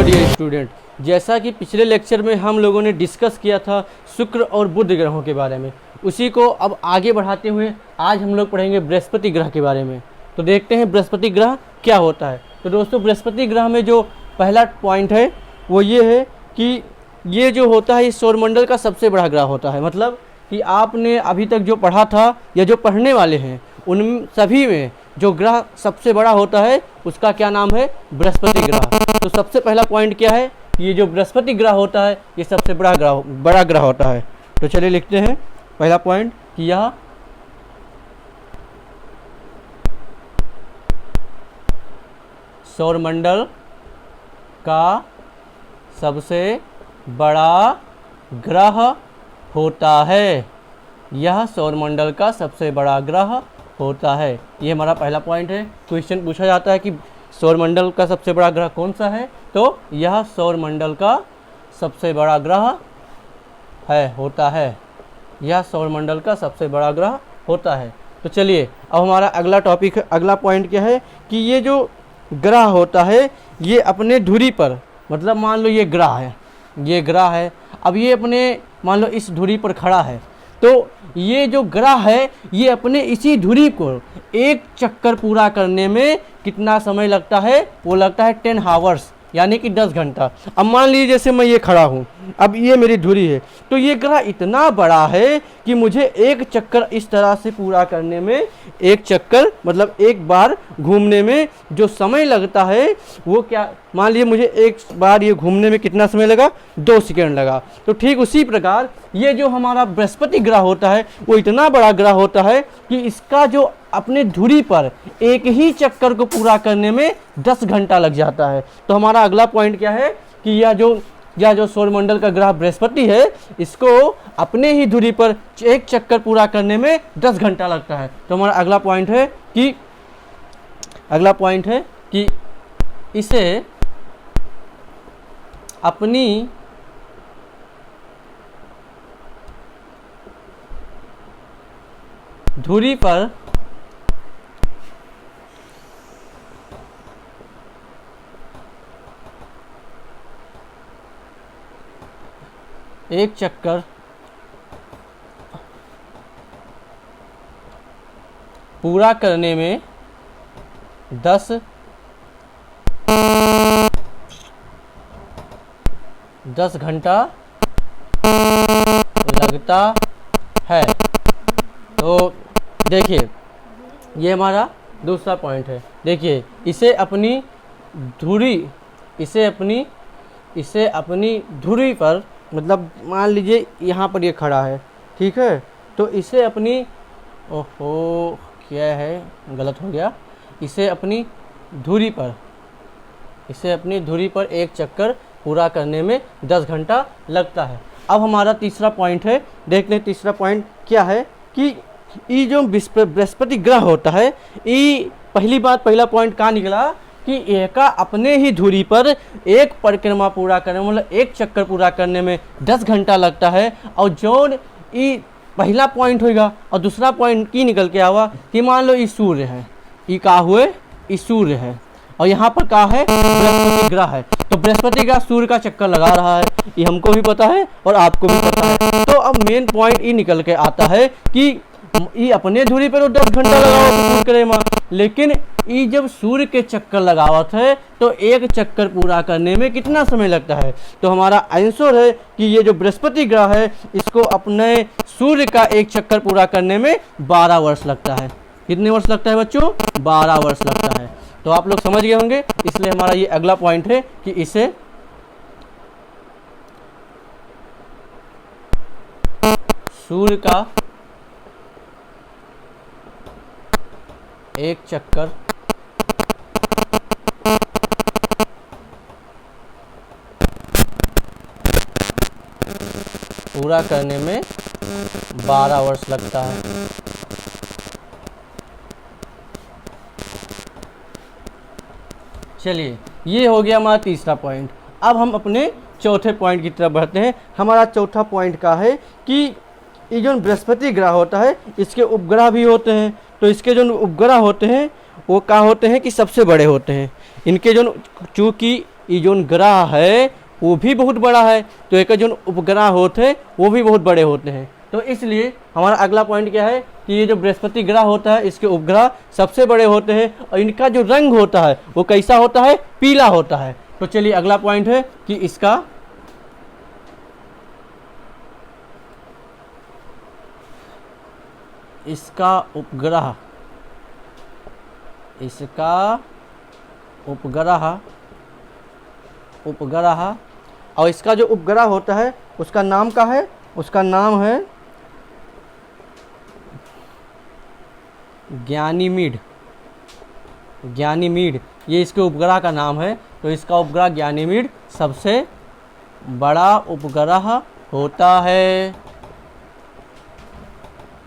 Hello dear student, जैसा कि पिछले लेक्चर में हम लोगों ने डिस्कस किया था शुक्र और बुध ग्रहों के बारे में, उसी को अब आगे बढ़ाते हुए आज हम लोग पढ़ेंगे बृहस्पति ग्रह के बारे में। तो देखते हैं बृहस्पति ग्रह क्या होता है। तो दोस्तों, बृहस्पति ग्रह में जो पहला पॉइंट है वो ये है कि ये जो होता है इस सौरमंडल का सबसे बड़ा ग्रह होता है। मतलब कि आपने अभी तक जो पढ़ा था या जो पढ़ने वाले हैं उन सभी में जो ग्रह सबसे बड़ा होता है उसका क्या नाम है? बृहस्पति ग्रह। तो सबसे पहला पॉइंट क्या है? ये जो बृहस्पति ग्रह होता है ये सबसे बड़ा ग्रह होता है। तो चलिए लिखते हैं पहला पॉइंट कि यह सौरमंडल का सबसे बड़ा ग्रह होता है। यह सौरमंडल का सबसे बड़ा ग्रह होता है। ये हमारा पहला पॉइंट है। क्वेश्चन पूछा जाता है कि सौरमंडल का सबसे बड़ा ग्रह कौन सा है, तो यह सौरमंडल का सबसे बड़ा ग्रह होता है। यह सौरमंडल का सबसे बड़ा ग्रह होता है। तो चलिए अब हमारा अगला टॉपिक, अगला पॉइंट क्या है कि ये जो ग्रह होता है ये अपने धुरी पर, मतलब मान लो ये ग्रह है, अब ये अपने मान लो इस धुरी पर खड़ा है, तो ये जो ग्रह है ये अपने इसी धुरी को एक चक्कर पूरा करने में कितना समय लगता है? वो लगता है 10 आवर्स, यानी कि 10 घंटा। अब मान लीजिए जैसे मैं ये खड़ा हूँ, अब ये मेरी धुरी है, तो ये ग्रह इतना बड़ा है कि मुझे एक चक्कर इस तरह से पूरा करने में, एक चक्कर मतलब एक बार घूमने में जो समय लगता है वो क्या, मान लीजिए मुझे एक बार ये घूमने में कितना समय लगा? 2 सेकंड लगा। तो ठीक उसी प्रकार ये जो हमारा बृहस्पति ग्रह होता है वो इतना बड़ा ग्रह होता है कि इसका जो अपने धुरी पर एक ही चक्कर को पूरा करने में 10 घंटा लग जाता है। तो हमारा अगला पॉइंट क्या है कि यह जो सौरमंडल का ग्रह बृहस्पति है इसको अपने ही धुरी पर एक चक्कर पूरा करने में 10 घंटा लगता है। तो हमारा अगला पॉइंट है कि इसे अपनी धुरी पर एक चक्कर पूरा करने में 10 घंटा लगता है। तो देखिए ये हमारा दूसरा पॉइंट है। देखिए इसे अपनी धुरी पर, मतलब मान लीजिए यहाँ पर ये खड़ा है, ठीक है, तो इसे अपनी, ओहो क्या है, गलत हो गया, इसे अपनी धुरी पर एक चक्कर पूरा करने में 10 घंटा लगता है। अब हमारा तीसरा पॉइंट है, देखते हैं तीसरा पॉइंट क्या है कि ये जो बृहस्पति ग्रह होता है, ये पहला पॉइंट कहाँ निकला कि एका अपने ही धुरी पर एक परिक्रमा पूरा करने, मतलब एक चक्कर पूरा करने में 10 घंटा लगता है। और जो ये पहला पॉइंट होगा और दूसरा पॉइंट की निकल के आवा कि मान लो ये सूर्य है, ये का हुए, ये सूर्य है और यहाँ पर का है? बृहस्पति ग्रह है। तो बृहस्पति ग्रह सूर्य का चक्कर लगा रहा है, ये हमको भी पता है और आपको भी पता है। तो अब मेन पॉइंट ये निकल के आता है कि ये अपने धुरी पर तो 10 घंटा लगावत परिक्रमा, लेकिन ये जब सूर्य के चक्कर लगावत है तो एक चक्कर पूरा करने में कितना समय लगता है? तो हमारा आंसर है कि ये जो बृहस्पति ग्रह है इसको अपने सूर्य का एक चक्कर पूरा करने में 12 वर्ष लगता है। कितने वर्ष लगता है बच्चों? 12 वर्ष लगता है। तो आप लोग समझ गए होंगे, इसलिए हमारा ये अगला पॉइंट है कि इसे सूर्य का एक चक्कर पूरा करने में 12 वर्ष लगता है। चलिए ये हो गया हमारा तीसरा पॉइंट। अब हम अपने चौथे पॉइंट की तरफ बढ़ते हैं। हमारा चौथा पॉइंट का है कि ये जो बृहस्पति ग्रह होता है इसके उपग्रह भी होते हैं। तो इसके जो उपग्रह होते हैं वो क्या होते हैं कि सबसे बड़े होते हैं। इनके जो चूँकि ये जो ग्रह है वो भी बहुत बड़ा है, तो एक जो उपग्रह होते हैं वो भी बहुत बड़े होते हैं। तो इसलिए हमारा अगला पॉइंट क्या है कि ये जो बृहस्पति ग्रह होता है इसके उपग्रह सबसे बड़े होते हैं और इनका जो रंग होता है वो कैसा होता है, पीला होता है। तो चलिए अगला पॉइंट है कि इसका उपग्रह और इसका जो उपग्रह होता है उसका नाम क्या है, उसका नाम है ज्ञानीमीड। ये इसके उपग्रह का नाम है। तो इसका उपग्रह ज्ञानीमीड सबसे बड़ा उपग्रह होता है।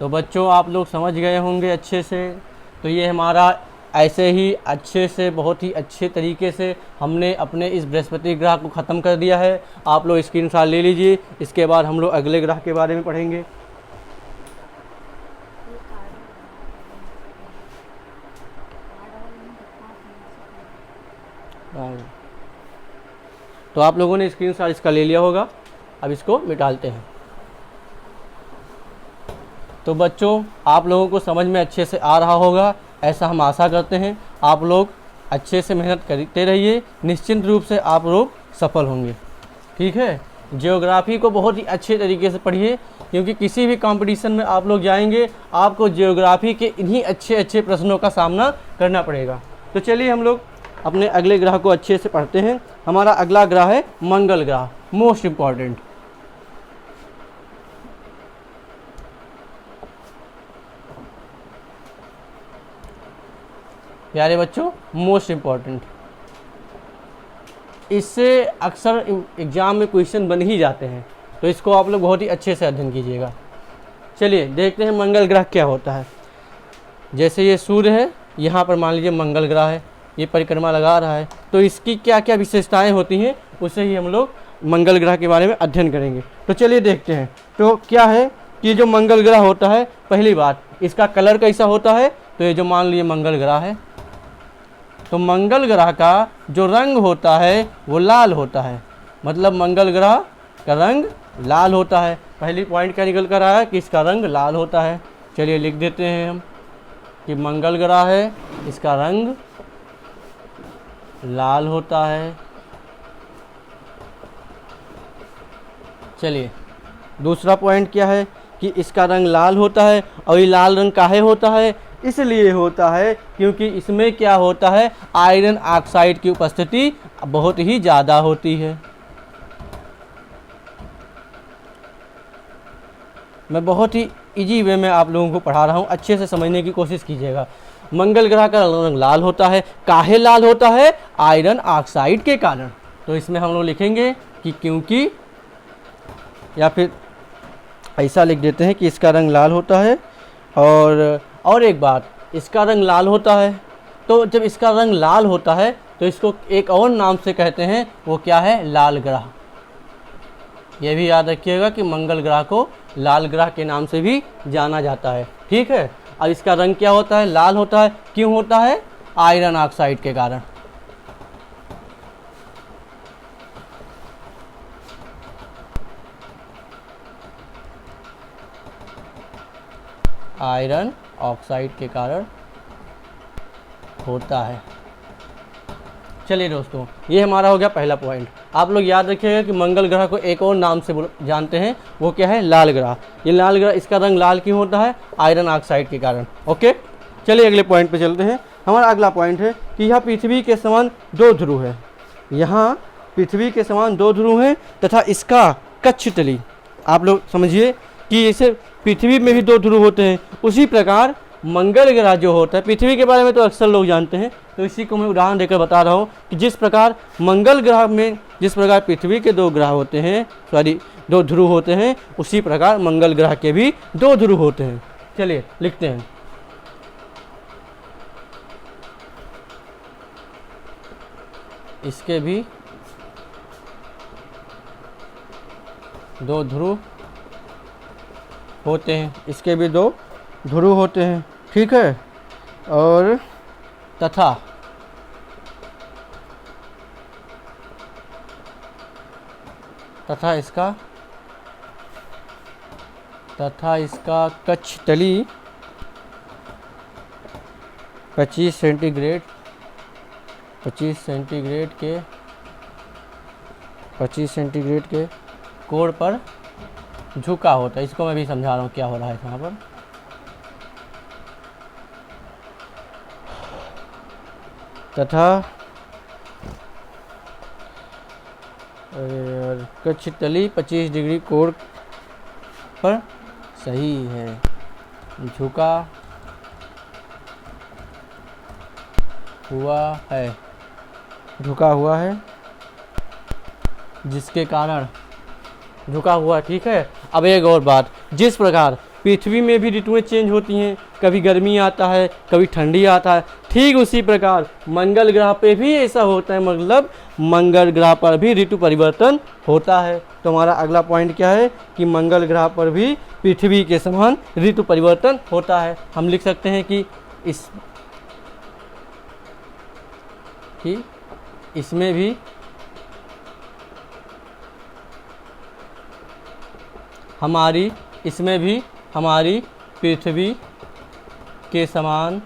तो बच्चों आप लोग समझ गए होंगे अच्छे से। तो ये हमारा ऐसे ही अच्छे से, बहुत ही अच्छे तरीके से हमने अपने इस बृहस्पति ग्रह को ख़त्म कर दिया है। आप लोग स्क्रीनशॉट ले लीजिए। इसके बाद हम लोग अगले ग्रह के बारे में पढ़ेंगे। तो आप लोगों ने स्क्रीनशॉट इसका ले लिया होगा। अब इसको मिटाते हैं। तो बच्चों आप लोगों को समझ में अच्छे से आ रहा होगा, ऐसा हम आशा करते हैं। आप लोग अच्छे से मेहनत करते रहिए, निश्चित रूप से आप लोग सफल होंगे। ठीक है, जियोग्राफी को बहुत ही अच्छे तरीके से पढ़िए, क्योंकि किसी भी कंपटीशन में आप लोग जाएंगे आपको जियोग्राफी के इन्हीं अच्छे प्रश्नों का सामना करना पड़ेगा। तो चलिए हम लोग अपने अगले ग्रह को अच्छे से पढ़ते हैं। हमारा अगला ग्रह है मंगल ग्रह, मोस्ट इम्पॉर्टेंट। प्यारे बच्चों, मोस्ट इम्पॉर्टेंट, इससे अक्सर एग्जाम में क्वेश्चन बन ही जाते हैं, तो इसको आप लोग बहुत ही अच्छे से अध्ययन कीजिएगा। चलिए देखते हैं मंगल ग्रह क्या होता है। जैसे ये सूर्य है, यहाँ पर मान लीजिए मंगल ग्रह है, ये परिक्रमा लगा रहा है, तो इसकी क्या क्या विशेषताएं होती हैं उसे ही हम लोग मंगल ग्रह के बारे में अध्ययन करेंगे। तो चलिए देखते हैं। तो क्या है कि जो मंगल ग्रह होता है, पहली बात इसका कलर कैसा होता है। तो ये जो मान लीजिए मंगल ग्रह है, तो मंगल ग्रह का जो रंग होता है वो लाल होता है, मतलब मंगल ग्रह का रंग लाल होता है। पहली पॉइंट क्या निकल कर आया है कि इसका रंग लाल होता है। चलिए लिख देते हैं हम कि मंगल ग्रह है, इसका रंग लाल होता है। चलिए दूसरा पॉइंट क्या है कि इसका रंग लाल होता है, और ये लाल रंग काहे होता है, इसलिए होता है क्योंकि इसमें क्या होता है, आयरन ऑक्साइड की उपस्थिति बहुत ही ज़्यादा होती है। मैं बहुत ही इजी वे में आप लोगों को पढ़ा रहा हूँ, अच्छे से समझने की कोशिश कीजिएगा। मंगल ग्रह का रंग लाल होता है, काहे लाल होता है, आयरन ऑक्साइड के कारण। तो इसमें हम लोग लिखेंगे कि क्योंकि, या फिर ऐसा लिख देते हैं कि इसका रंग लाल होता है। और एक बात, इसका रंग लाल होता है, तो जब इसका रंग लाल होता है तो इसको एक और नाम से कहते हैं, वो क्या है, लाल ग्रह। ये भी याद रखिएगा कि मंगल ग्रह को लाल ग्रह के नाम से भी जाना जाता है। ठीक है, और इसका रंग क्या होता है, लाल होता है। क्यों होता है, आयरन ऑक्साइड के कारण। आयरन ऑक्साइड के कारण होता है। चलिए दोस्तों, ये हमारा हो गया पहला पॉइंट। आप लोग याद रखिएगा कि मंगल ग्रह को एक और नाम से जानते हैं, वो क्या है, लाल ग्रह। ये लाल ग्रह, इसका रंग लाल क्यों होता है, आयरन ऑक्साइड के कारण। ओके, चलिए अगले पॉइंट पे चलते हैं। हमारा अगला पॉइंट है कि यह पृथ्वी के समान दो ध्रुव है। यहाँ पृथ्वी के समान दो ध्रुव हैं तथा इसका कक्षतली, आप लोग समझिए कि जैसे पृथ्वी में भी दो ध्रुव होते हैं, उसी प्रकार मंगल ग्रह जो होता है, पृथ्वी के बारे में तो अक्सर लोग जानते हैं, तो इसी को मैं उदाहरण देकर बता रहा हूँ कि जिस प्रकार मंगल ग्रह में, जिस प्रकार पृथ्वी के दो ग्रह होते हैं, दो ध्रुव होते हैं, उसी प्रकार मंगल ग्रह के भी दो ध्रुव होते हैं। चलिए लिखते हैं, इसके भी दो ध्रुव होते हैं, इसके भी दो ध्रुव होते हैं। ठीक है, और तथा तथा इसका कक्ष तली 25 सेंटीग्रेड के कोण पर झुका होता है। इसको मैं भी समझा रहा हूँ क्या हो रहा है यहाँ पर। तथा कक्ष तली 25 डिग्री कोण पर सही है, झुका हुआ है, जिसके कारण झुका हुआ, ठीक है। अब एक और बात, जिस प्रकार पृथ्वी में भी ऋतुएं चेंज होती हैं, कभी गर्मी आता है, कभी ठंडी आता है, ठीक उसी प्रकार मंगल ग्रह पे भी ऐसा होता है, मतलब मंगल ग्रह पर भी ऋतु परिवर्तन होता है। तो हमारा अगला पॉइंट क्या है कि मंगल ग्रह पर भी पृथ्वी के समान ऋतु परिवर्तन होता है। हम लिख सकते हैं कि इसमें भी हमारी पृथ्वी के समान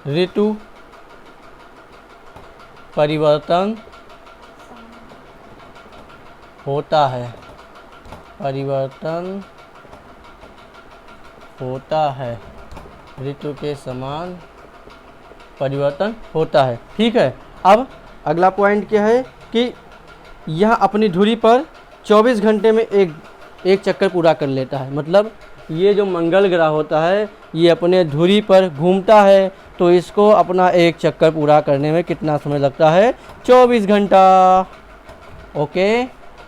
ऋतु परिवर्तन होता है, ऋतु के समान परिवर्तन होता है, ठीक है। अब अगला पॉइंट क्या है कि यह अपनी धुरी पर 24 घंटे में एक चक्कर पूरा कर लेता है। मतलब ये जो मंगल ग्रह होता है ये अपने धुरी पर घूमता है, तो इसको अपना एक चक्कर पूरा करने में कितना समय लगता है? 24 घंटा। ओके,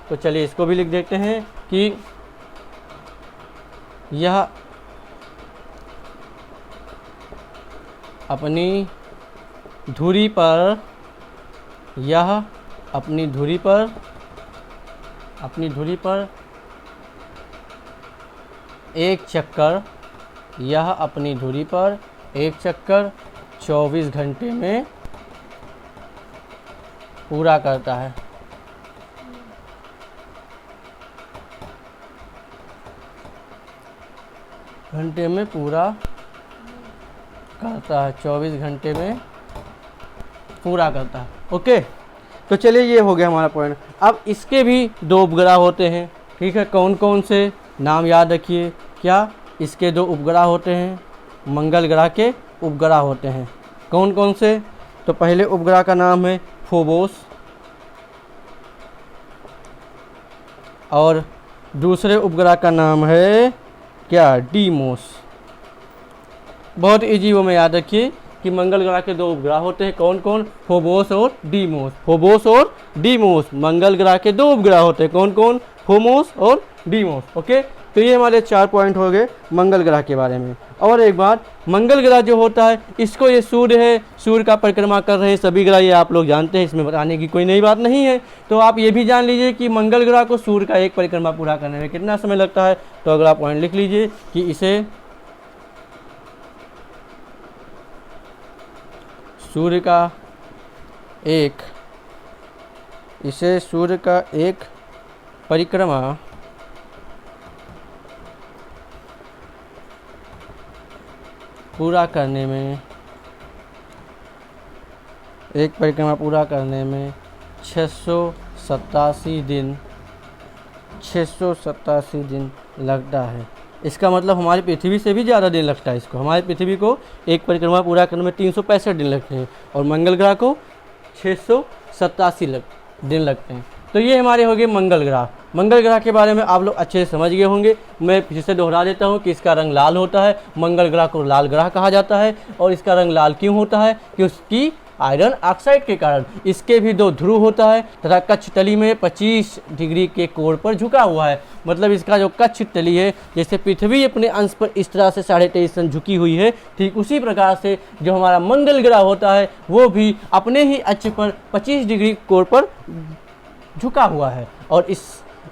तो चलिए इसको भी लिख देते हैं कि यह अपनी धुरी पर एक चक्कर 24 घंटे में पूरा करता है। घंटे में पूरा करता है, 24 घंटे में पूरा करता है। ओके, तो चलिए ये हो गया हमारा पॉइंट। अब इसके भी दो उपग्रह होते हैं, ठीक है। कौन कौन से? नाम याद रखिए। क्या इसके दो उपग्रह होते हैं? मंगल ग्रह के उपग्रह होते हैं। कौन कौन से? तो पहले उपग्रह का नाम है फोबोस और दूसरे उपग्रह का नाम है क्या? डीमोस। बहुत इजी वो में याद रखिए कि मंगल ग्रह के दो उपग्रह होते हैं। कौन कौन? फोबोस और डीमोस। मंगल ग्रह के दो उपग्रह होते हैं। कौन कौन? फोबोस और डीमोस। ओके, तो ये हमारे 4 पॉइंट हो गए मंगल ग्रह के बारे में। और एक बात, मंगल ग्रह जो होता है इसको ये सूर्य है, सूर्य का परिक्रमा कर रहे हैं सभी ग्रह, ये आप लोग जानते हैं, इसमें बताने की कोई नई बात नहीं है। तो आप ये भी जान लीजिए कि मंगल ग्रह को सूर्य का एक परिक्रमा पूरा करने में कितना समय लगता है। तो अगला पॉइंट लिख लीजिए कि इसे सूर्य का एक परिक्रमा पूरा करने में 687 दिन लगता है। इसका मतलब हमारी पृथ्वी से भी ज़्यादा दिन लगता है इसको। हमारी पृथ्वी को एक परिक्रमा पूरा करने में 365 दिन लगते हैं और मंगल ग्रह को 687 दिन लगते हैं। तो ये हमारे हो गए मंगल ग्रह। मंगल ग्रह के बारे में आप लोग अच्छे से समझ गए होंगे। मैं फिर से दोहरा देता हूँ कि इसका रंग लाल होता है। मंगल ग्रह को लाल ग्रह कहा जाता है। और इसका रंग लाल क्यों होता है? कि उसकी आयरन ऑक्साइड के कारण। इसके भी दो ध्रुव होता है तथा कक्ष तली में 25 डिग्री के कोण पर झुका हुआ है। मतलब इसका जो कक्ष तली है, जैसे पृथ्वी अपने अंश पर इस तरह से 23.5 झुकी हुई है, ठीक उसी प्रकार से जो हमारा मंगल ग्रह होता है वो भी अपने ही अक्ष पर 25 डिग्री कोण पर झुका हुआ है। और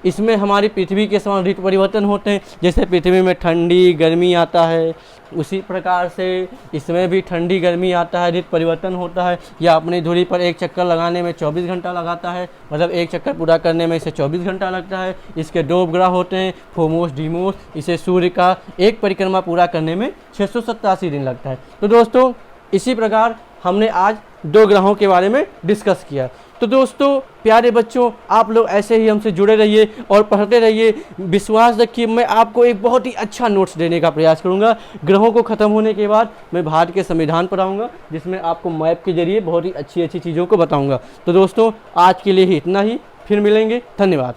इसमें हमारी पृथ्वी के समान ऋतु परिवर्तन होते हैं। जैसे पृथ्वी में ठंडी गर्मी आता है, उसी प्रकार से इसमें भी ठंडी गर्मी आता है, ऋतु परिवर्तन होता है। यह अपनी धुरी पर एक चक्कर लगाने में 24 घंटा लगाता है, मतलब एक चक्कर पूरा करने में इसे 24 घंटा लगता है। इसके 2 उपग्रह होते हैं, फोमोस डीमोस। इसे सूर्य का एक परिक्रमा पूरा करने में 687 दिन लगता है। तो दोस्तों इसी प्रकार हमने आज 2 ग्रहों के बारे में डिस्कस किया। तो दोस्तों प्यारे बच्चों, आप लोग ऐसे ही हमसे जुड़े रहिए और पढ़ते रहिए। विश्वास रखिए, मैं आपको एक बहुत ही अच्छा नोट्स देने का प्रयास करूंगा। ग्रहों को ख़त्म होने के बाद मैं भारत के संविधान पढ़ाऊंगा, जिसमें आपको मैप के जरिए बहुत ही अच्छी अच्छी चीज़ों को बताऊंगा। तो दोस्तों आज के लिए ही इतना ही, फिर मिलेंगे। धन्यवाद।